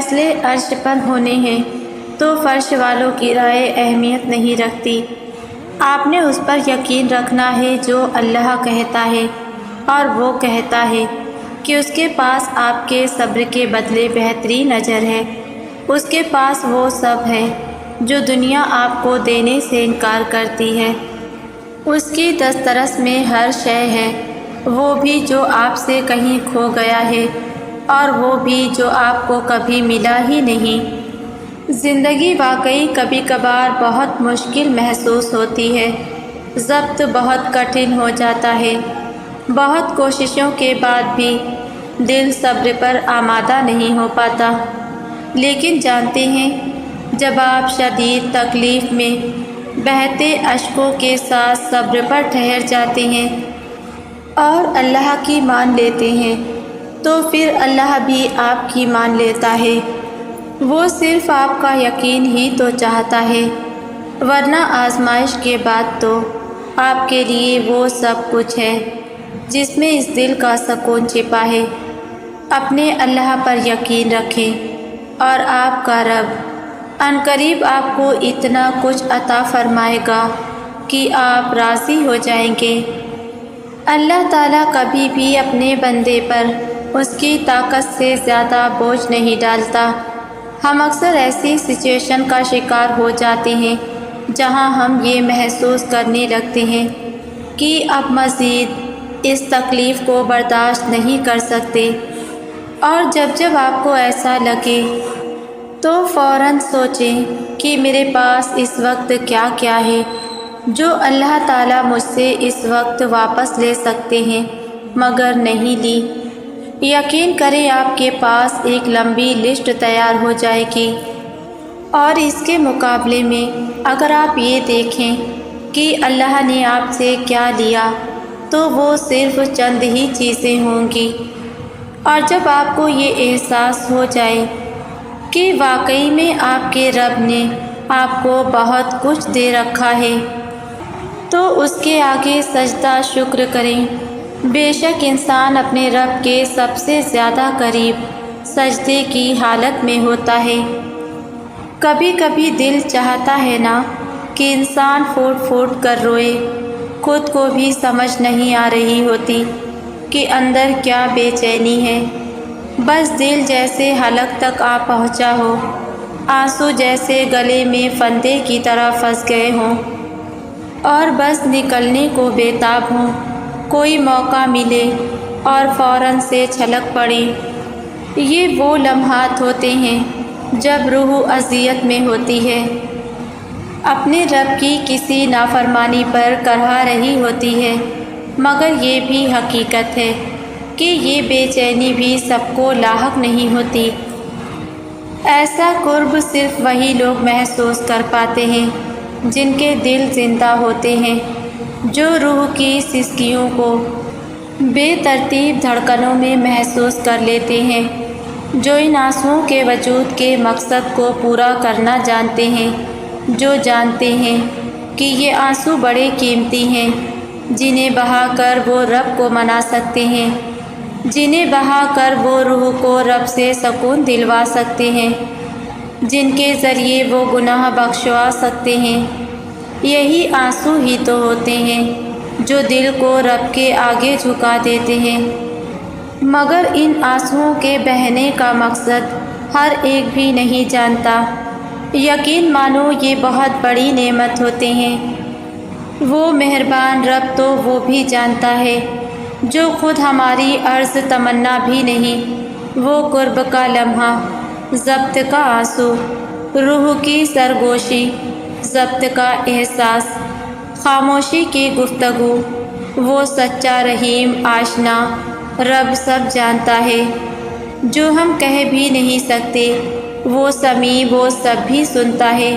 فیصلے عرش پر ہونے ہیں تو فرش والوں کی رائے اہمیت نہیں رکھتی۔ آپ نے اس پر یقین رکھنا ہے جو اللہ کہتا ہے، اور وہ کہتا ہے کہ اس کے پاس آپ کے صبر کے بدلے بہترین اجر ہے۔ اس کے پاس وہ سب ہے جو دنیا آپ کو دینے سے انکار کرتی ہے۔ اس کی دسترس میں ہر شے ہے، وہ بھی جو آپ سے کہیں کھو گیا ہے اور وہ بھی جو آپ کو کبھی ملا ہی نہیں۔ زندگی واقعی کبھی کبھار بہت مشکل محسوس ہوتی ہے، ضبط بہت کٹھن ہو جاتا ہے۔ بہت کوششوں کے بعد بھی دل صبر پر آمادہ نہیں ہو پاتا، لیکن جانتے ہیں جب آپ شدید تکلیف میں بہتے اشکوں کے ساتھ صبر پر ٹھہر جاتے ہیں اور اللہ کی مان لیتے ہیں تو پھر اللہ بھی آپ کی مان لیتا ہے۔ وہ صرف آپ کا یقین ہی تو چاہتا ہے، ورنہ آزمائش کے بعد تو آپ کے لیے وہ سب کچھ ہے جس میں اس دل کا سکون چھپا ہے۔ اپنے اللہ پر یقین رکھیں اور آپ کا رب عنقریب آپ کو اتنا کچھ عطا فرمائے گا کہ آپ راضی ہو جائیں گے۔ اللہ تعالیٰ کبھی بھی اپنے بندے پر اس کی طاقت سے زیادہ بوجھ نہیں ڈالتا۔ ہم اکثر ایسی سچویشن کا شکار ہو جاتے ہیں جہاں ہم یہ محسوس کرنے لگتے ہیں کہ اب مزید اس تکلیف کو برداشت نہیں کر سکتے، اور جب آپ کو ایسا لگے تو فوراً سوچیں کہ میرے پاس اس وقت کیا کیا ہے جو اللہ تعالیٰ مجھ سے اس وقت واپس لے سکتے ہیں مگر نہیں لی۔ یقین کریں آپ کے پاس ایک لمبی لسٹ تیار ہو جائے گی، اور اس کے مقابلے میں اگر آپ یہ دیکھیں کہ اللہ نے آپ سے کیا لیا تو وہ صرف چند ہی چیزیں ہوں گی۔ اور جب آپ کو یہ احساس ہو جائے کہ واقعی میں آپ کے رب نے آپ کو بہت کچھ دے رکھا ہے تو اس کے آگے سجدہ شکر کریں۔ بے شک انسان اپنے رب کے سب سے زیادہ قریب سجدے کی حالت میں ہوتا ہے۔ کبھی کبھی دل چاہتا ہے نا کہ انسان پھوٹ پھوٹ کر روئے، خود کو بھی سمجھ نہیں آ رہی ہوتی کہ اندر کیا بے چینی ہے۔ بس دل جیسے حلق تک آ پہنچا ہو، آنسو جیسے گلے میں پھندے کی طرح پھنس گئے ہوں اور بس نکلنے کو بے تاب ہوں۔ کوئی موقع ملے اور فوراً سے چھلک پڑے۔ یہ وہ لمحات ہوتے ہیں جب روح اذیت میں ہوتی ہے، اپنے رب کی کسی نافرمانی پر کرہا رہی ہوتی ہے، مگر یہ بھی حقیقت ہے کہ یہ بے چینی بھی سب کو لاحق نہیں ہوتی۔ ایسا قرب صرف وہی لوگ محسوس کر پاتے ہیں جن کے دل زندہ ہوتے ہیں، جو روح کی سسکیوں کو بے ترتیب دھڑکنوں میں محسوس کر لیتے ہیں، جو ان آنسوؤں کے وجود کے مقصد کو پورا کرنا جانتے ہیں، جو جانتے ہیں کہ یہ آنسو بڑے قیمتی ہیں، جنہیں بہا کر وہ رب کو منا سکتے ہیں، جنہیں بہا کر وہ روح کو رب سے سکون دلوا سکتے ہیں، جن کے ذریعے وہ گناہ بخشوا سکتے ہیں۔ یہی آنسو ہی تو ہوتے ہیں جو دل کو رب کے آگے جھکا دیتے ہیں، مگر ان آنسوؤں کے بہنے کا مقصد ہر ایک بھی نہیں جانتا۔ یقین مانو یہ بہت بڑی نعمت ہوتے ہیں۔ وہ مہربان رب تو وہ بھی جانتا ہے جو خود ہماری عرض تمنا بھی نہیں۔ وہ قرب کا لمحہ، ضبط کا آنسو، روح کی سرگوشی، ضبط کا احساس، خاموشی کی گفتگو، وہ سچا رحیم آشنا رب سب جانتا ہے جو ہم کہہ بھی نہیں سکتے۔ وہ سمیع وہ سب بھی سنتا ہے۔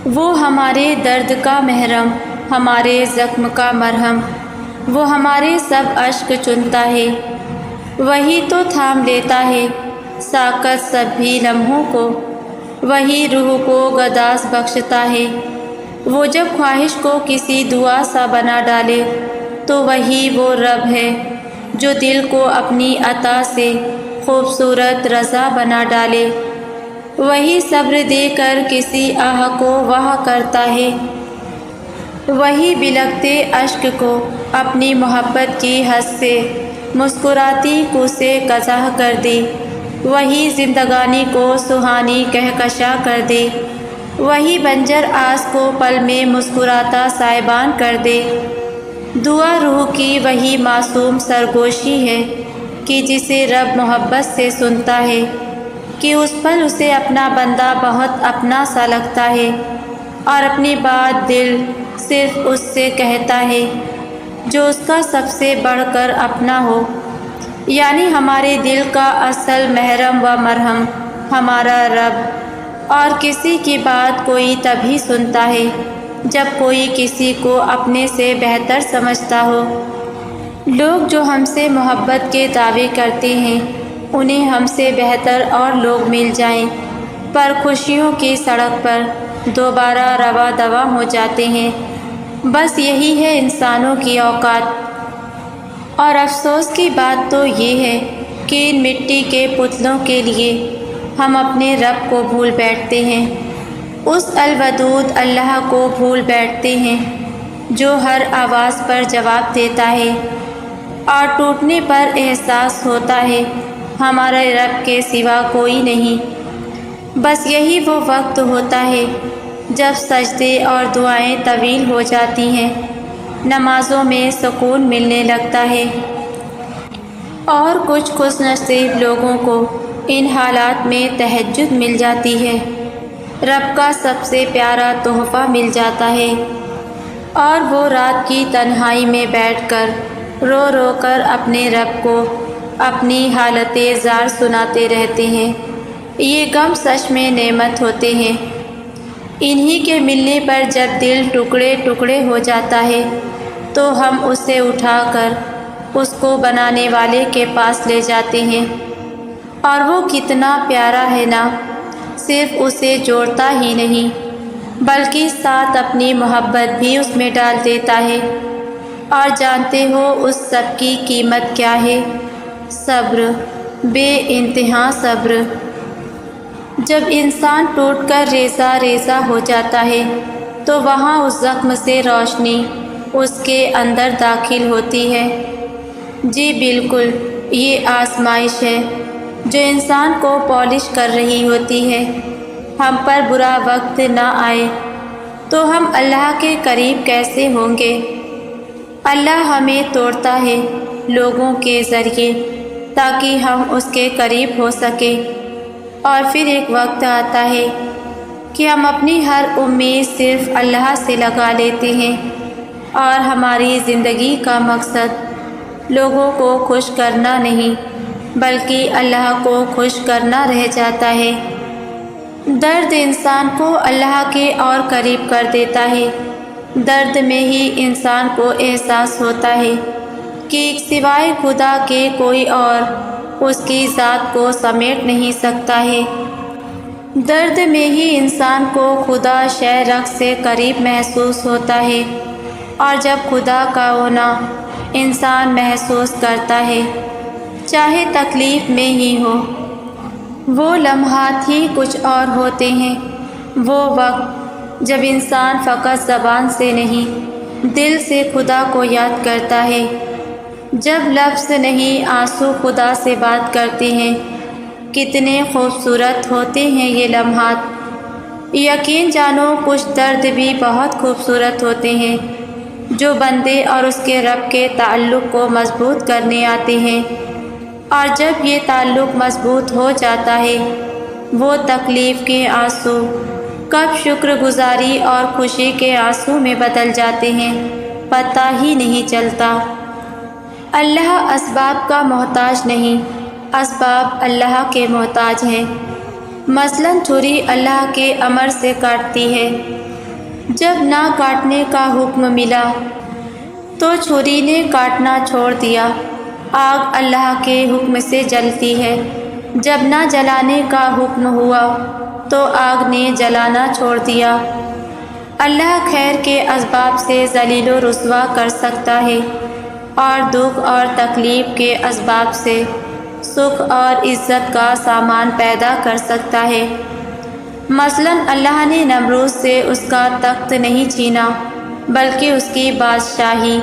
وہ ہمارے درد کا محرم، ہمارے زخم کا مرہم، وہ ہمارے سب اشک چنتا ہے۔ وہی تو تھام لیتا ہے ساکت سب بھی لمحوں کو، وہی روح کو گداز بخشتا ہے۔ وہ جب خواہش کو کسی دعا سا بنا ڈالے تو وہی وہ رب ہے جو دل کو اپنی عطا سے خوبصورت رضا بنا ڈالے۔ وہی صبر دے کر کسی آہ کو واہ کرتا ہے، وہی بلکتے اشک کو اپنی محبت کی حد سے مسکراتی کو سے قزح کر دے، وہی زندگانی کو سہانی کہکشاں کر دے، وہی بنجر آس کو پل میں مسکراتا سائبان کر دے۔ دعا روح کی وہی معصوم سرگوشی ہے کہ جسے رب محبت سے سنتا ہے، کہ اس پل اسے اپنا بندہ بہت اپنا سا لگتا ہے، اور اپنی بات دل صرف اس سے کہتا ہے جو اس کا سب سے بڑھ کر اپنا ہو، یعنی ہمارے دل کا اصل محرم و مرہم ہمارا رب۔ اور کسی کی بات کوئی تبھی سنتا ہے جب کوئی کسی کو اپنے سے بہتر سمجھتا ہو۔ لوگ جو ہم سے محبت کے دعوے کرتے ہیں انہیں ہم سے بہتر اور لوگ مل جائیں، پر خوشیوں کی سڑک پر دوبارہ رواں دواں ہو جاتے ہیں۔ بس یہی ہے انسانوں کی اوقات، اور افسوس کی بات تو یہ ہے کہ ان مٹی کے پتلوں کے لیے ہم اپنے رب کو بھول بیٹھتے ہیں، اس الودود اللہ کو بھول بیٹھتے ہیں جو ہر آواز پر جواب دیتا ہے، اور ٹوٹنے پر احساس ہوتا ہے ہمارے رب کے سوا کوئی نہیں۔ بس یہی وہ وقت ہوتا ہے جب سجدے اور دعائیں طویل ہو جاتی ہیں، نمازوں میں سکون ملنے لگتا ہے، اور کچھ خوش نصیب لوگوں کو ان حالات میں تہجد مل جاتی ہے، رب کا سب سے پیارا تحفہ مل جاتا ہے، اور وہ رات کی تنہائی میں بیٹھ کر رو رو کر اپنے رب کو اپنی حالت زار سناتے رہتے ہیں۔ یہ غم سچ میں نعمت ہوتے ہیں، انہی کے ملنے پر جب دل ٹکڑے ٹکڑے ہو جاتا ہے تو ہم اسے اٹھا کر اس کو بنانے والے کے پاس لے جاتے ہیں، اور وہ کتنا پیارا ہے نا، صرف اسے جوڑتا ہی نہیں بلکہ ساتھ اپنی محبت بھی اس میں ڈال دیتا ہے۔ اور جانتے ہو اس سب کی قیمت کیا ہے؟ صبر، بے انتہا صبر۔ جب انسان ٹوٹ کر ریزہ ریزہ ہو جاتا ہے تو وہاں اس زخم سے روشنی اس کے اندر داخل ہوتی ہے۔ جی بالکل، یہ آزمائش ہے جو انسان کو پالش کر رہی ہوتی ہے۔ ہم پر برا وقت نہ آئے تو ہم اللہ کے قریب کیسے ہوں گے؟ اللہ ہمیں توڑتا ہے لوگوں کے ذریعے تاکہ ہم اس کے قریب ہو سکیں، اور پھر ایک وقت آتا ہے کہ ہم اپنی ہر امید صرف اللہ سے لگا لیتے ہیں، اور ہماری زندگی کا مقصد لوگوں کو خوش کرنا نہیں بلکہ اللہ کو خوش کرنا رہ جاتا ہے۔ درد انسان کو اللہ کے اور قریب کر دیتا ہے۔ درد میں ہی انسان کو احساس ہوتا ہے کہ سوائے خدا کے کوئی اور اس کی ذات کو سمیٹ نہیں سکتا ہے۔ درد میں ہی انسان کو خدا شہ سے قریب محسوس ہوتا ہے، اور جب خدا کا ہونا انسان محسوس کرتا ہے چاہے تکلیف میں ہی ہو، وہ لمحات ہی کچھ اور ہوتے ہیں۔ وہ وقت جب انسان فقط زبان سے نہیں دل سے خدا کو یاد کرتا ہے، جب لفظ نہیں آنسو خدا سے بات کرتے ہیں۔ کتنے خوبصورت ہوتے ہیں یہ لمحات۔ یقین جانو کچھ درد بھی بہت خوبصورت ہوتے ہیں جو بندے اور اس کے رب کے تعلق کو مضبوط کرنے آتے ہیں، اور جب یہ تعلق مضبوط ہو جاتا ہے وہ تکلیف کے آنسو کب شکر گزاری اور خوشی کے آنسو میں بدل جاتے ہیں پتہ ہی نہیں چلتا۔ اللہ اسباب کا محتاج نہیں، اسباب اللہ کے محتاج ہیں۔ مثلاً چھری اللہ کے امر سے کاٹتی ہے، جب نہ کاٹنے کا حکم ملا تو چھری نے کاٹنا چھوڑ دیا۔ آگ اللہ کے حکم سے جلتی ہے، جب نہ جلانے کا حکم ہوا تو آگ نے جلانا چھوڑ دیا۔ اللہ خیر کے اسباب سے ذلیل و رسوا کر سکتا ہے، اور دکھ اور تکلیف کے اسباب سے سکھ اور عزت کا سامان پیدا کر سکتا ہے۔ مثلاً اللہ نے نمرود سے اس کا تخت نہیں چھینا بلکہ اس کی بادشاہی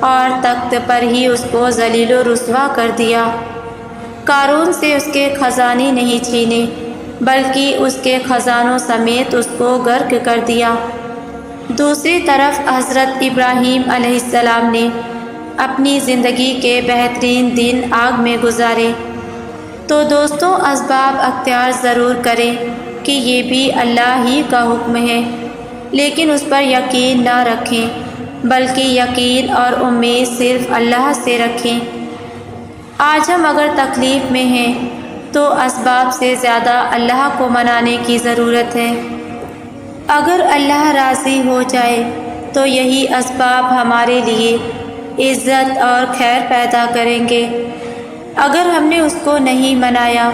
اور تخت پر ہی اس کو ذلیل و رسوا کر دیا۔ قارون سے اس کے خزانے نہیں چھینے بلکہ اس کے خزانوں سمیت اس کو غرق کر دیا۔ دوسری طرف حضرت ابراہیم علیہ السلام نے اپنی زندگی کے بہترین دن آگ میں گزارے۔ تو دوستوں، اسباب اختیار ضرور کریں کہ یہ بھی اللہ ہی کا حکم ہے، لیکن اس پر یقین نہ رکھیں بلکہ یقین اور امید صرف اللہ سے رکھیں۔ آج ہم اگر تکلیف میں ہیں تو اسباب سے زیادہ اللہ کو منانے کی ضرورت ہے۔ اگر اللہ راضی ہو جائے تو یہی اسباب ہمارے لیے عزت اور خیر پیدا کریں گے۔ اگر ہم نے اس کو نہیں منایا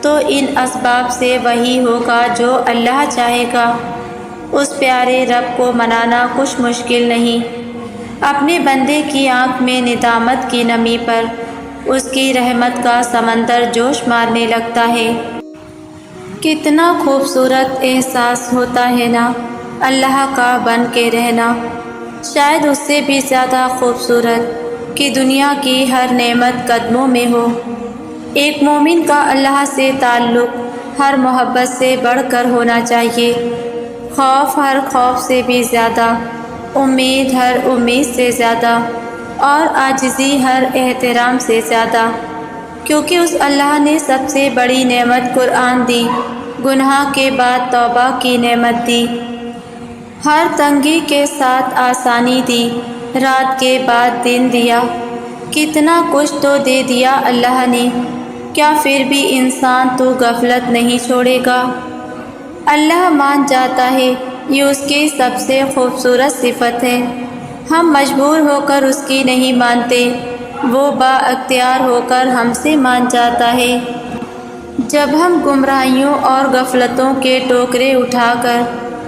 تو ان اسباب سے وہی ہوگا جو اللہ چاہے گا۔ اس پیارے رب کو منانا کچھ مشکل نہیں۔ اپنے بندے کی آنکھ میں ندامت کی نمی پر اس کی رحمت کا سمندر جوش مارنے لگتا ہے۔ کتنا خوبصورت احساس ہوتا ہے نا اللہ کا بن کے رہنا، شاید اس سے بھی زیادہ خوبصورت کہ دنیا کی ہر نعمت قدموں میں ہو۔ ایک مومن کا اللہ سے تعلق ہر محبت سے بڑھ کر ہونا چاہیے، خوف ہر خوف سے بھی زیادہ، امید ہر امید سے زیادہ، اور عاجزی ہر احترام سے زیادہ، کیونکہ اس اللہ نے سب سے بڑی نعمت قرآن دی، گناہ کے بعد توبہ کی نعمت دی، ہر تنگی کے ساتھ آسانی دی، رات کے بعد دن دیا، کتنا کچھ تو دے دیا اللہ نے، کیا پھر بھی انسان تو غفلت نہیں چھوڑے گا؟ اللہ مان جاتا ہے، یہ اس کی سب سے خوبصورت صفت ہے۔ ہم مجبور ہو کر اس کی نہیں مانتے، وہ با اختیار ہو کر ہم سے مان جاتا ہے۔ جب ہم گمراہیوں اور غفلتوں کے ٹوکرے اٹھا کر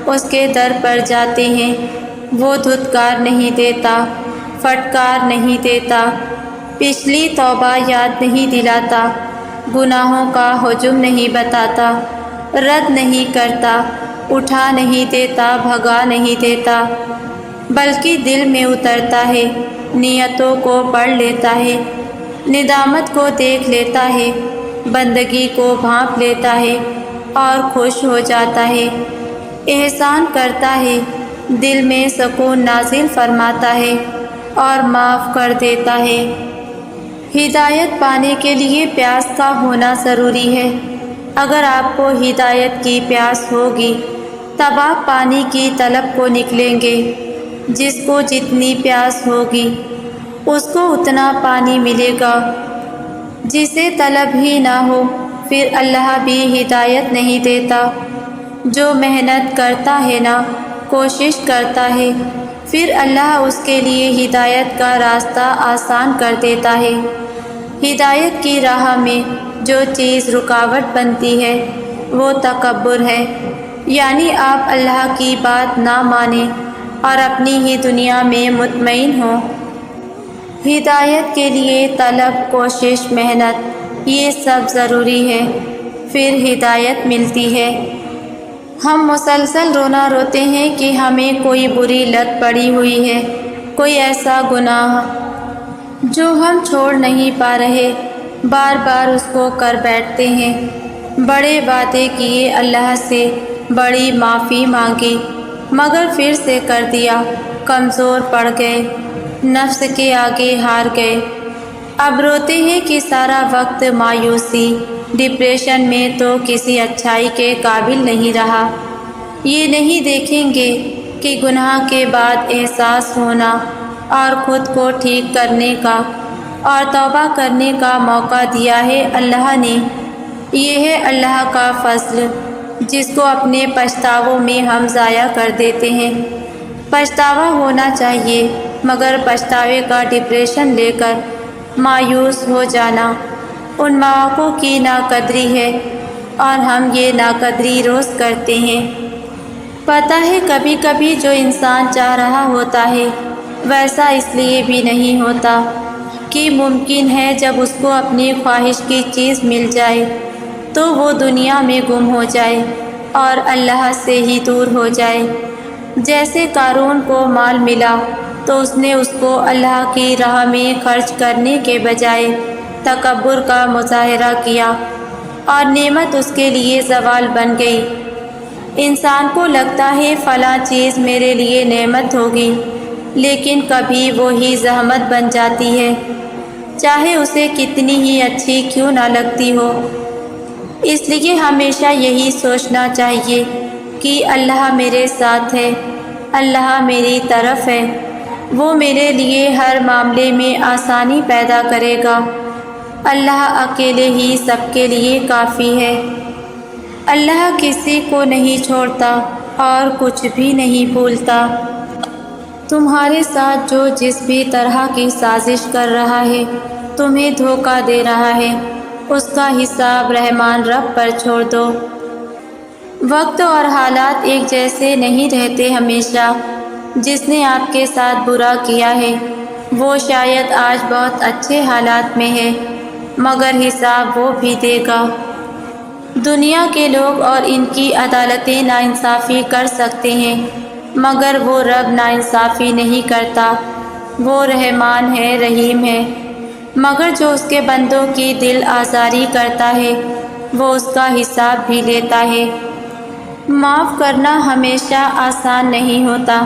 اس کے در پر جاتے ہیں، وہ دھتکار نہیں دیتا، پھٹکار نہیں دیتا، پچھلی توبہ یاد نہیں دلاتا، گناہوں کا حجم نہیں بتاتا، رد نہیں کرتا، اٹھا نہیں دیتا، بھگا نہیں دیتا، بلکہ دل میں اترتا ہے، نیتوں کو پڑھ لیتا ہے، ندامت کو دیکھ لیتا ہے، بندگی کو بھانپ لیتا ہے اور خوش ہو جاتا ہے، احسان کرتا ہے، دل میں سکون نازل فرماتا ہے اور معاف کر دیتا ہے۔ ہدایت پانے کے لیے پیاس کا ہونا ضروری ہے۔ اگر آپ کو ہدایت کی پیاس ہوگی تب آپ پانی کی طلب کو نکلیں گے۔ جس کو جتنی پیاس ہوگی اس کو اتنا پانی ملے گا، جسے طلب ہی نہ ہو پھر اللہ بھی ہدایت نہیں دیتا۔ جو محنت کرتا ہے نا، کوشش کرتا ہے، پھر اللہ اس کے لیے ہدایت کا راستہ آسان کر دیتا ہے۔ ہدایت کی راہ میں جو چیز رکاوٹ بنتی ہے وہ تکبر ہے، یعنی آپ اللہ کی بات نہ مانیں اور اپنی ہی دنیا میں مطمئن ہوں۔ ہدایت کے لیے طلب، کوشش، محنت یہ سب ضروری ہے، پھر ہدایت ملتی ہے۔ ہم مسلسل رونا روتے ہیں کہ ہمیں کوئی بری لت پڑی ہوئی ہے، کوئی ایسا گناہ جو ہم چھوڑ نہیں پا رہے، بار بار اس کو کر بیٹھتے ہیں، بڑے وعدے کیے اللہ سے، بڑی معافی مانگی مگر پھر سے کر دیا، کمزور پڑ گئے، نفس کے آگے ہار گئے۔ اب روتے ہیں کہ سارا وقت مایوسی، ڈپریشن میں تو کسی اچھائی کے قابل نہیں رہا۔ یہ نہیں دیکھیں گے کہ گناہ کے بعد احساس ہونا اور خود کو ٹھیک کرنے کا اور توبہ کرنے کا موقع دیا ہے اللہ نے۔ یہ ہے اللہ کا فضل جس کو اپنے پچھتاووں میں ہم ضائع کر دیتے ہیں۔ پچھتاوا ہونا چاہیے مگر پچھتاوے کا ڈپریشن لے کر مایوس ہو جانا ان مواقعوں کی ناقدری ہے، اور ہم یہ ناقدری روز کرتے ہیں۔ پتہ ہے کبھی کبھی جو انسان چاہ رہا ہوتا ہے ویسا اس لیے بھی نہیں ہوتا کہ ممکن ہے جب اس کو اپنی خواہش کی چیز مل جائے تو وہ دنیا میں گم ہو جائے اور اللہ سے ہی دور ہو جائے۔ جیسے قارون کو مال ملا تو اس نے اس کو اللہ کی راہ میں خرچ کرنے کے بجائے تکبر کا مظاہرہ کیا اور نعمت اس کے لیے زوال بن گئی۔ انسان کو لگتا ہے فلاں چیز میرے لیے نعمت ہوگی، لیکن کبھی وہی زحمت بن جاتی ہے، چاہے اسے کتنی ہی اچھی کیوں نہ لگتی ہو۔ اس لیے ہمیشہ یہی سوچنا چاہیے کہ اللہ میرے ساتھ ہے، اللہ میری طرف ہے، وہ میرے لیے ہر معاملے میں آسانی پیدا کرے گا۔ اللہ اکیلے ہی سب کے لیے کافی ہے۔ اللہ کسی کو نہیں چھوڑتا اور کچھ بھی نہیں بھولتا۔ تمہارے ساتھ جو جس بھی طرح کی سازش کر رہا ہے، تمہیں دھوکہ دے رہا ہے، اس کا حساب رحمان رب پر چھوڑ دو۔ وقت اور حالات ایک جیسے نہیں رہتے ہمیشہ۔ جس نے آپ کے ساتھ برا کیا ہے وہ شاید آج بہت اچھے حالات میں ہے، مگر حساب وہ بھی دے گا۔ دنیا کے لوگ اور ان کی عدالتیں ناانصافی کر سکتے ہیں، مگر وہ رب ناانصافی نہیں کرتا۔ وہ رحمان ہے، رحیم ہے، مگر جو اس کے بندوں کی دل آزاری کرتا ہے وہ اس کا حساب بھی لیتا ہے۔ معاف کرنا ہمیشہ آسان نہیں ہوتا،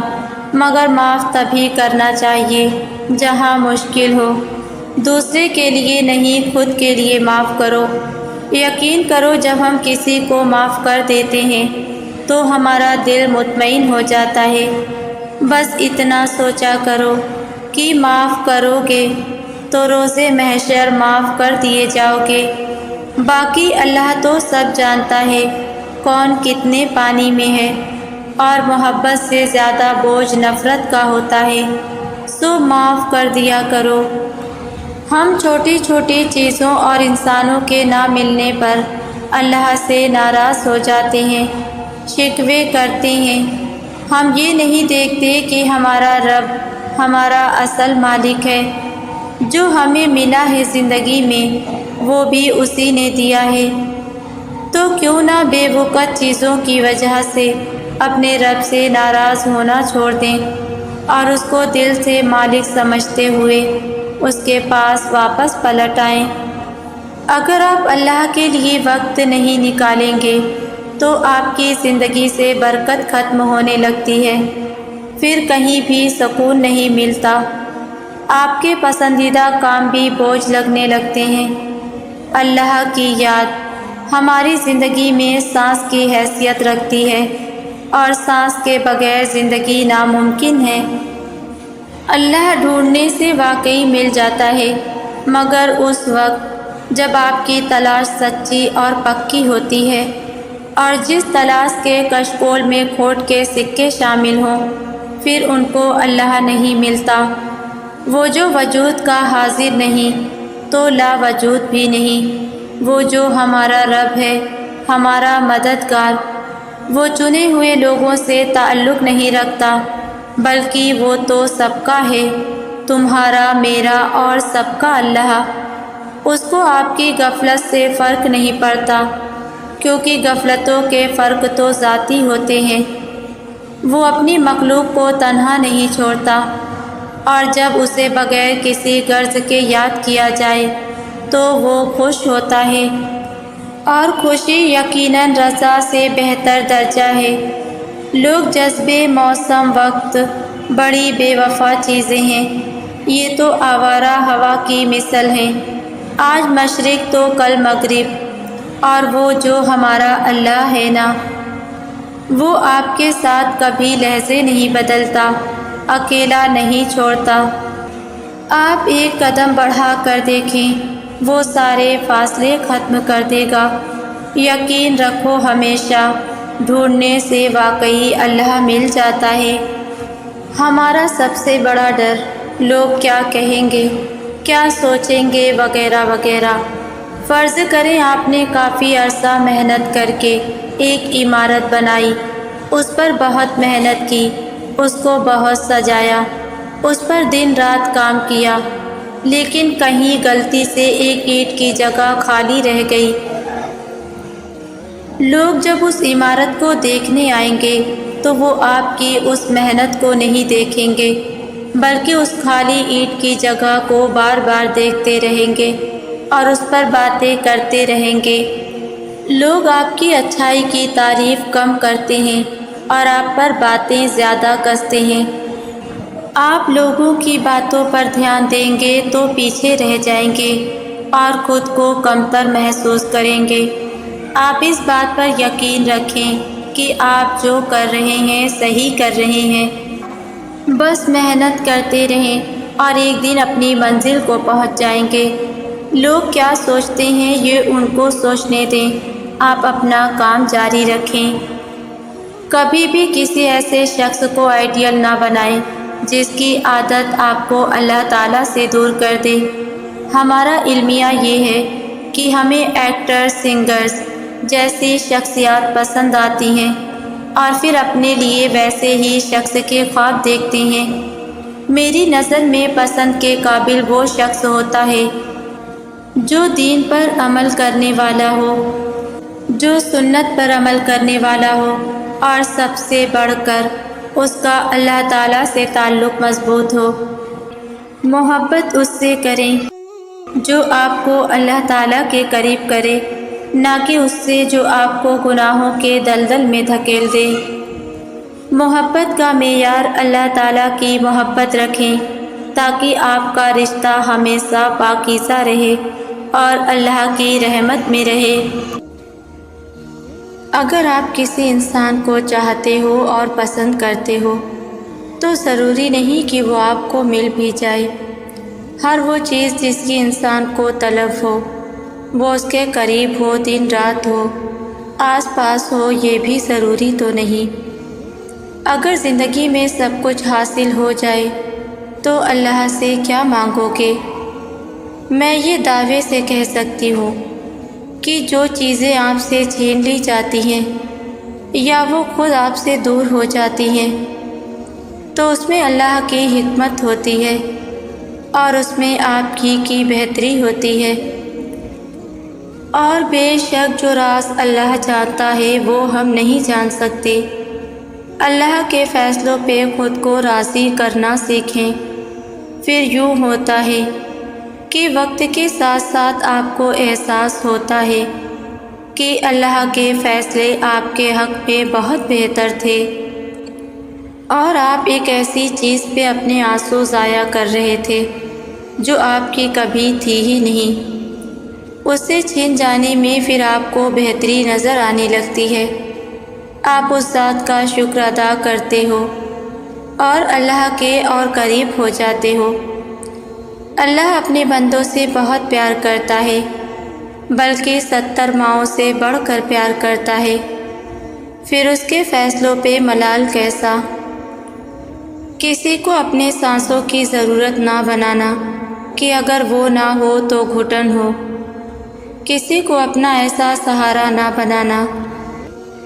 مگر معاف تبھی کرنا چاہیے جہاں مشکل ہو۔ دوسرے کے لیے نہیں، خود کے لیے معاف کرو۔ یقین کرو جب ہم کسی کو معاف کر دیتے ہیں تو ہمارا دل مطمئن ہو جاتا ہے۔ بس اتنا سوچا کرو کہ معاف کرو گے تو روز محشر معاف کر دیے جاؤ گے۔ باقی اللہ تو سب جانتا ہے کون کتنے پانی میں ہے، اور محبت سے زیادہ بوجھ نفرت کا ہوتا ہے، سو معاف کر دیا کرو۔ ہم چھوٹی چھوٹی چیزوں اور انسانوں کے نہ ملنے پر اللہ سے ناراض ہو جاتے ہیں، شکوے کرتے ہیں۔ ہم یہ نہیں دیکھتے کہ ہمارا رب ہمارا اصل مالک ہے، جو ہمیں ملا ہے زندگی میں وہ بھی اسی نے دیا ہے۔ تو کیوں نہ بے وقت چیزوں کی وجہ سے اپنے رب سے ناراض ہونا چھوڑ دیں اور اس کو دل سے مالک سمجھتے ہوئے اس کے پاس واپس پلٹ آئیں۔ اگر آپ اللہ کے لیے وقت نہیں نکالیں گے تو آپ کی زندگی سے برکت ختم ہونے لگتی ہے، پھر کہیں بھی سکون نہیں ملتا، آپ کے پسندیدہ کام بھی بوجھ لگنے لگتے ہیں۔ اللہ کی یاد ہماری زندگی میں سانس کی حیثیت رکھتی ہے، اور سانس کے بغیر زندگی ناممکن ہے۔ اللہ ڈھونڈنے سے واقعی مل جاتا ہے، مگر اس وقت جب آپ کی تلاش سچی اور پکی ہوتی ہے، اور جس تلاش کے کشکول میں کھوٹ کے سکے شامل ہوں، پھر ان کو اللہ نہیں ملتا۔ وہ جو وجود کا حاضر نہیں تو لا وجود بھی نہیں۔ وہ جو ہمارا رب ہے، ہمارا مددگار، وہ چنے ہوئے لوگوں سے تعلق نہیں رکھتا، بلکہ وہ تو سب کا ہے، تمہارا، میرا اور سب کا اللہ۔ اس کو آپ کی غفلت سے فرق نہیں پڑتا، کیونکہ غفلتوں کے فرق تو ذاتی ہوتے ہیں۔ وہ اپنی مخلوق کو تنہا نہیں چھوڑتا، اور جب اسے بغیر کسی غرض کے یاد کیا جائے تو وہ خوش ہوتا ہے، اور خوشی یقیناً رضا سے بہتر درجہ ہے۔ لوگ، جذبے، موسم، وقت بڑی بے وفا چیزیں ہیں، یہ تو آوارہ ہوا کی مثل ہیں، آج مشرق تو کل مغرب۔ اور وہ جو ہمارا اللہ ہے نا، وہ آپ کے ساتھ کبھی لہجے نہیں بدلتا، اکیلا نہیں چھوڑتا۔ آپ ایک قدم بڑھا کر دیکھیں، وہ سارے فاصلے ختم کر دے گا۔ یقین رکھو ہمیشہ ڈھونڈنے سے واقعی اللہ مل جاتا ہے۔ ہمارا سب سے بڑا ڈر لوگ کیا کہیں گے، کیا سوچیں گے وغیرہ وغیرہ۔ فرض کریں آپ نے کافی عرصہ محنت کر کے ایک عمارت بنائی، اس پر بہت محنت کی، اس کو بہت سجایا، اس پر دن رات کام کیا، لیکن کہیں غلطی سے ایک اینٹ کی جگہ خالی رہ گئی۔ لوگ جب اس عمارت کو دیکھنے آئیں گے تو وہ آپ کی اس محنت کو نہیں دیکھیں گے، بلکہ اس خالی اینٹ کی جگہ کو بار بار دیکھتے رہیں گے اور اس پر باتیں کرتے رہیں گے۔ لوگ آپ کی اچھائی کی تعریف کم کرتے ہیں اور آپ پر باتیں زیادہ کستے ہیں۔ آپ لوگوں کی باتوں پر دھیان دیں گے تو پیچھے رہ جائیں گے اور خود کو کمتر محسوس کریں گے۔ آپ اس بات پر یقین رکھیں کہ آپ جو کر رہے ہیں صحیح کر رہے ہیں۔ بس محنت کرتے رہیں اور ایک دن اپنی منزل کو پہنچ جائیں گے۔ لوگ کیا سوچتے ہیں یہ ان کو سوچنے دیں، آپ اپنا کام جاری رکھیں۔ کبھی بھی کسی ایسے شخص کو آئیڈیل نہ بنائیں جس کی عادت آپ کو اللہ تعالیٰ سے دور کر دے۔ ہمارا المیہ یہ ہے کہ ہمیں ایکٹرز، سنگرز جیسی شخصیات پسند آتی ہیں اور پھر اپنے لیے ویسے ہی شخص کے خواب دیکھتے ہیں۔ میری نظر میں پسند کے قابل وہ شخص ہوتا ہے جو دین پر عمل کرنے والا ہو، جو سنت پر عمل کرنے والا ہو، اور سب سے بڑھ کر اس کا اللہ تعالیٰ سے تعلق مضبوط ہو۔ محبت اس سے کریں جو آپ کو اللہ تعالیٰ کے قریب کرے، نہ کہ اس سے جو آپ کو گناہوں کے دلدل میں دھکیل دے۔ محبت کا معیار اللہ تعالیٰ کی محبت رکھیں تاکہ آپ کا رشتہ ہمیشہ پاکیزہ رہے اور اللہ کی رحمت میں رہے۔ اگر آپ کسی انسان کو چاہتے ہو اور پسند کرتے ہو تو ضروری نہیں کہ وہ آپ کو مل بھی جائے۔ ہر وہ چیز جس کی انسان کو طلب ہو، وہ اس کے قریب ہو، دن رات ہو، آس پاس ہو، یہ بھی ضروری تو نہیں۔ اگر زندگی میں سب کچھ حاصل ہو جائے تو اللہ سے کیا مانگو گے؟ میں یہ دعوے سے کہہ سکتی ہوں کہ جو چیزیں آپ سے چھین لی جاتی ہیں یا وہ خود آپ سے دور ہو جاتی ہیں تو اس میں اللہ کی حکمت ہوتی ہے اور اس میں آپ کی بہتری ہوتی ہے۔ اور بے شک جو راز اللہ جانتا ہے وہ ہم نہیں جان سکتے۔ اللہ کے فیصلوں پہ خود کو راضی کرنا سیکھیں۔ پھر یوں ہوتا ہے کہ وقت کے ساتھ ساتھ آپ کو احساس ہوتا ہے کہ اللہ کے فیصلے آپ کے حق میں بہت بہتر تھے اور آپ ایک ایسی چیز پہ اپنے آنسو ضائع کر رہے تھے جو آپ کی کبھی تھی ہی نہیں۔ اس سے چھن جانے میں پھر آپ کو بہتری نظر آنے لگتی ہے۔ آپ اس ذات کا شکر ادا کرتے ہو اور اللہ کے اور قریب ہو جاتے ہو۔ اللہ اپنے بندوں سے بہت پیار کرتا ہے، بلکہ 70 ماؤں سے بڑھ کر پیار کرتا ہے۔ پھر اس کے فیصلوں پہ ملال کیسا؟ کسی کو اپنے سانسوں کی ضرورت نہ بنانا کہ اگر وہ نہ ہو تو گھٹن ہو۔ کسی کو اپنا ایسا سہارا نہ بنانا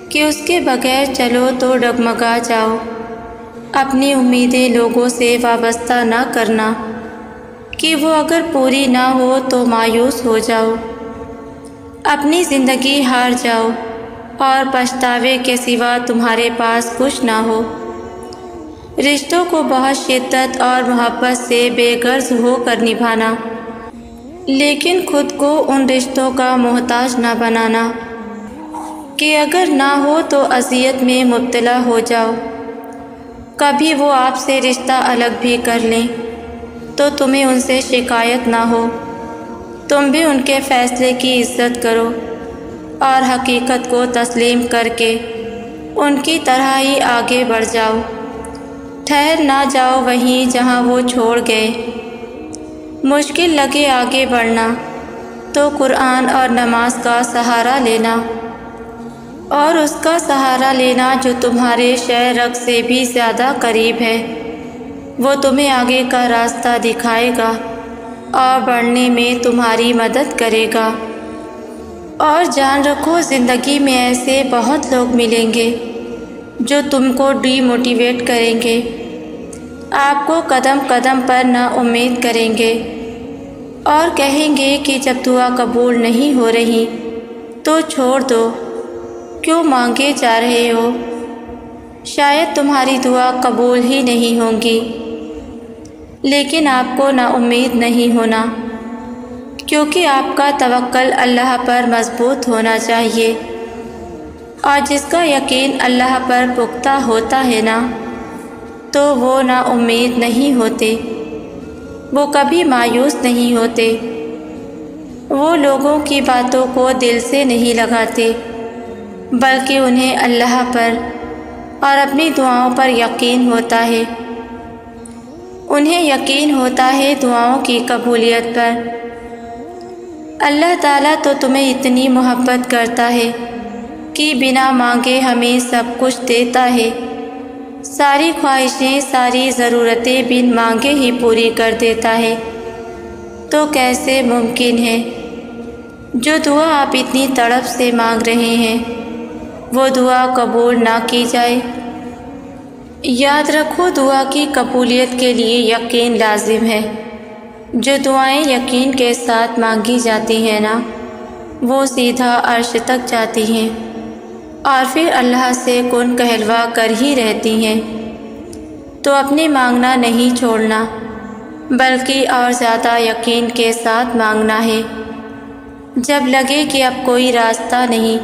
کہ اس کے بغیر چلو تو ڈگمگا جاؤ۔ اپنی امیدیں لوگوں سے وابستہ نہ کرنا کہ وہ اگر پوری نہ ہو تو مایوس ہو جاؤ۔ اپنی زندگی ہار جاؤ اور پچھتاوے کے سوا تمہارے پاس کچھ نہ ہو۔ رشتوں کو بہت شدت اور محبت سے بے غرض ہو کر نبھانا، لیکن خود کو ان رشتوں کا محتاج نہ بنانا کہ اگر نہ ہو تو اذیت میں مبتلا ہو جاؤ۔ کبھی وہ آپ سے رشتہ الگ بھی کر لیں تو تمہیں ان سے شکایت نہ ہو۔ تم بھی ان کے فیصلے کی عزت کرو اور حقیقت کو تسلیم کر کے ان کی طرح ہی آگے بڑھ جاؤ۔ ٹھہر نہ جاؤ وہیں جہاں وہ چھوڑ گئے۔ مشکل لگے آگے بڑھنا تو قرآن اور نماز کا سہارا لینا، اور اس کا سہارا لینا جو تمہارے شہرک سے بھی زیادہ قریب ہے۔ وہ تمہیں آگے کا راستہ دکھائے گا اور بڑھنے میں تمہاری مدد کرے گا۔ اور جان رکھو زندگی میں ایسے بہت لوگ ملیں گے جو تم کو ڈی موٹیویٹ کریں گے، آپ کو قدم قدم پر نا امید کریں گے، اور کہیں گے کہ جب دعا قبول نہیں ہو رہی تو چھوڑ دو، کیوں مانگے جا رہے ہو؟ شاید تمہاری دعا قبول ہی نہیں ہوں گی۔ لیکن آپ کو نا امید نہیں ہونا، کیونکہ آپ کا توکل اللہ پر مضبوط ہونا چاہیے، اور جس کا یقین اللہ پر پختہ ہوتا ہے نا، تو وہ نا امید نہیں ہوتے، وہ کبھی مایوس نہیں ہوتے، وہ لوگوں کی باتوں کو دل سے نہیں لگاتے، بلکہ انہیں اللہ پر اور اپنی دعاؤں پر یقین ہوتا ہے۔ انہیں یقین ہوتا ہے دعاؤں کی قبولیت پر۔ اللہ تعالیٰ تو تمہیں اتنی محبت کرتا ہے کہ بنا مانگے ہمیں سب کچھ دیتا ہے، ساری خواہشیں، ساری ضرورتیں بن مانگے ہی پوری کر دیتا ہے۔ تو کیسے ممکن ہے جو دعا آپ اتنی تڑپ سے مانگ رہے ہیں وہ دعا قبول نہ کی جائے؟ یاد رکھو، دعا کی قبولیت کے لیے یقین لازم ہے۔ جو دعائیں یقین کے ساتھ مانگی جاتی ہیں نا، وہ سیدھا عرش تک جاتی ہیں اور پھر اللہ سے کن کہلوا کر ہی رہتی ہیں۔ تو اپنے مانگنا نہیں چھوڑنا، بلکہ اور زیادہ یقین کے ساتھ مانگنا ہے۔ جب لگے کہ اب کوئی راستہ نہیں،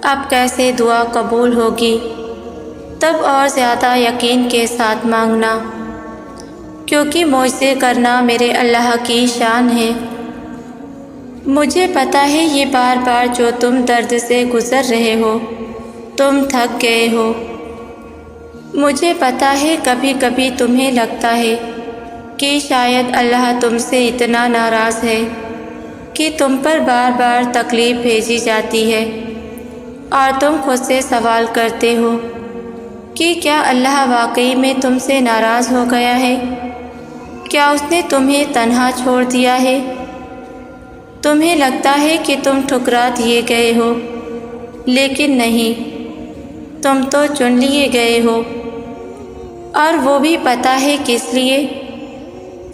اب کیسے دعا قبول ہوگی، تب اور زیادہ یقین کے ساتھ مانگنا، کیونکہ معجزے کرنا میرے اللہ کی شان ہے۔ مجھے پتہ ہے یہ بار بار جو تم درد سے گزر رہے ہو، تم تھک گئے ہو۔ مجھے پتہ ہے کبھی کبھی تمہیں لگتا ہے کہ شاید اللہ تم سے اتنا ناراض ہے کہ تم پر بار بار تکلیف بھیجی جاتی ہے، اور تم خود سے سوال کرتے ہو کہ کیا اللہ واقعی میں تم سے ناراض ہو گیا ہے؟ کیا اس نے تمہیں تنہا چھوڑ دیا ہے؟ تمہیں لگتا ہے کہ تم ٹھکرا دیے گئے ہو، لیکن نہیں، تم تو چن لیے گئے ہو، اور وہ بھی پتہ ہے کس لیے؟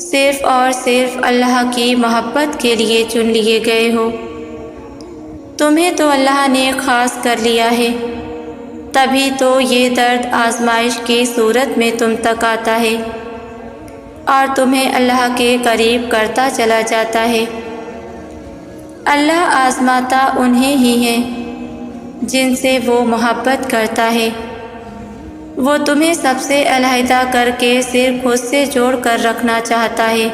صرف اور صرف اللہ کی محبت کے لیے چن لیے گئے ہو۔ تمہیں تو اللہ نے خاص کر لیا ہے، تبھی تو یہ درد آزمائش کی صورت میں تم تک آتا ہے اور تمہیں اللہ کے قریب کرتا چلا جاتا ہے۔ اللہ آزماتا انہیں ہی ہے جن سے وہ محبت کرتا ہے۔ وہ تمہیں سب سے علیحدہ کر کے صرف خود سے جوڑ کر رکھنا چاہتا ہے۔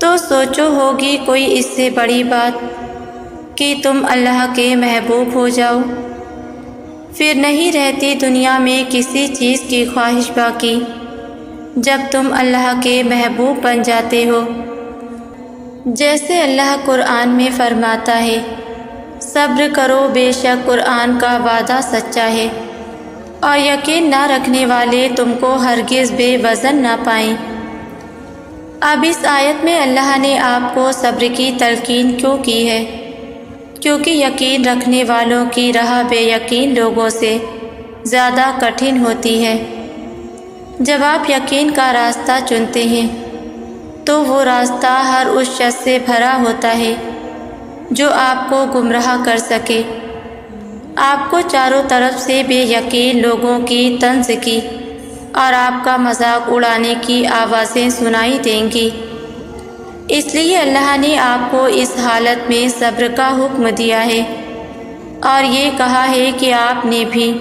تو سوچو، ہوگی کوئی اس سے بڑی بات کہ تم اللہ کے محبوب ہو جاؤ؟ پھر نہیں رہتی دنیا میں کسی چیز کی خواہش باقی جب تم اللہ کے محبوب بن جاتے ہو۔ جیسے اللہ قرآن میں فرماتا ہے، صبر کرو، بے شک قرآن کا وعدہ سچا ہے، اور یقین نہ رکھنے والے تم کو ہرگز بے وزن نہ پائیں۔ اب اس آیت میں اللہ نے آپ کو صبر کی تلقین کیوں کی ہے؟ کیونکہ یقین رکھنے والوں کی راہ بے یقین لوگوں سے زیادہ کٹھن ہوتی ہے۔ جب آپ یقین کا راستہ چنتے ہیں تو وہ راستہ ہر اس شخص سے بھرا ہوتا ہے جو آپ کو گمراہ کر سکے۔ آپ کو چاروں طرف سے بے یقین لوگوں کی طنز کی اور آپ کا مذاق اڑانے کی آوازیں سنائی دیں گی۔ اس لیے اللہ نے آپ کو اس حالت میں صبر کا حکم دیا ہے، اور یہ کہا ہے کہ آپ نے بھی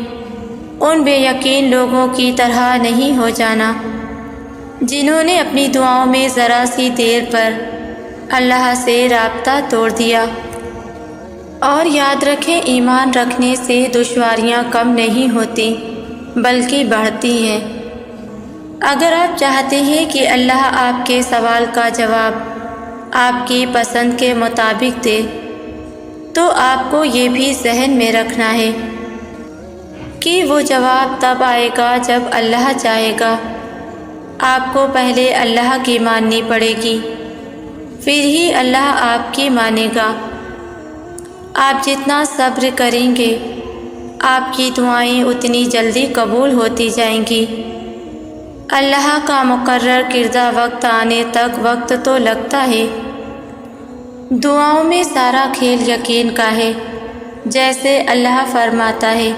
ان بے یقین لوگوں کی طرح نہیں ہو جانا جنہوں نے اپنی دعاؤں میں ذرا سی دیر پر اللہ سے رابطہ توڑ دیا۔ اور یاد رکھیں، ایمان رکھنے سے دشواریاں کم نہیں ہوتی بلکہ بڑھتی ہیں۔ اگر آپ چاہتے ہیں کہ اللہ آپ کے سوال کا جواب آپ کی پسند کے مطابق دے، تو آپ کو یہ بھی ذہن میں رکھنا ہے کہ وہ جواب تب آئے گا جب اللہ چاہے گا۔ آپ کو پہلے اللہ کی ماننی پڑے گی، پھر ہی اللہ آپ کی مانے گا۔ آپ جتنا صبر کریں گے، آپ کی دعائیں اتنی جلدی قبول ہوتی جائیں گی۔ اللہ کا مقرر کردہ وقت آنے تک وقت تو لگتا ہے۔ دعاؤں میں سارا کھیل یقین کا ہے، جیسے اللہ فرماتا ہے،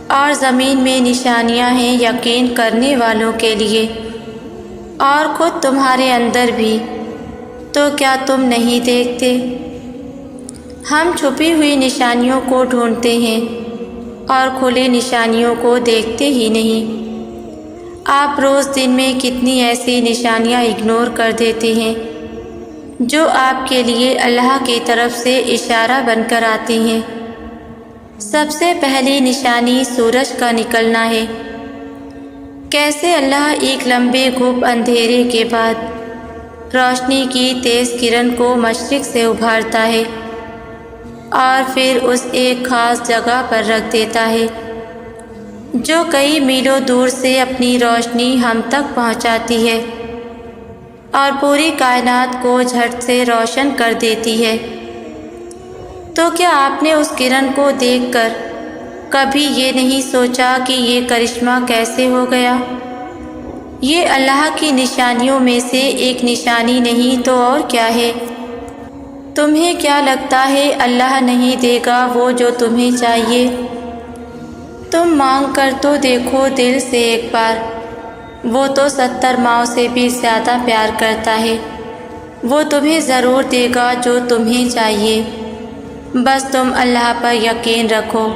اور زمین میں نشانیاں ہیں یقین کرنے والوں کے لیے، اور خود تمہارے اندر بھی، تو کیا تم نہیں دیکھتے؟ ہم چھپی ہوئی نشانیوں کو ڈھونڈتے ہیں اور کھلے نشانیوں کو دیکھتے ہی نہیں۔ آپ روز دن میں کتنی ایسی نشانیاں اگنور کر دیتے ہیں جو آپ کے لیے اللہ کی طرف سے اشارہ بن کر آتی ہیں۔ سب سے پہلی نشانی سورج کا نکلنا ہے۔ کیسے اللہ ایک لمبے گھوپ اندھیرے کے بعد روشنی کی تیز کرن کو مشرق سے ابھارتا ہے اور پھر اس ایک خاص جگہ پر رکھ دیتا ہے جو کئی میلوں دور سے اپنی روشنی ہم تک پہنچاتی ہے اور پوری کائنات کو جھٹ سے روشن کر دیتی ہے۔ تو کیا آپ نے اس کرن کو دیکھ کر کبھی یہ نہیں سوچا کہ یہ کرشمہ کیسے ہو گیا؟ یہ اللہ کی نشانیوں میں سے ایک نشانی نہیں تو اور کیا ہے؟ تمہیں کیا لگتا ہے اللہ نہیں دے گا وہ جو تمہیں چاہیے؟ تم مانگ کر تو دیکھو دل سے ایک بار، وہ تو 70 ماؤں سے بھی زیادہ پیار کرتا ہے، وہ تمہیں ضرور دے گا جو تمہیں چاہیے، بس تم اللہ پر یقین رکھو۔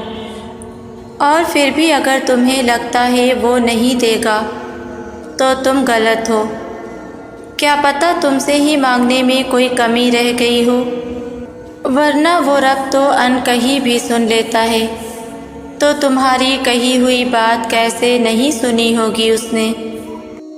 اور پھر بھی اگر تمہیں لگتا ہے وہ نہیں دے گا تو تم غلط ہو، کیا پتہ تم سے ہی مانگنے میں کوئی کمی رہ گئی ہو، ورنہ وہ رب تو ان کہیں بھی سن لیتا ہے، تو تمہاری کہی ہوئی بات کیسے نہیں سنی ہوگی اس نے؟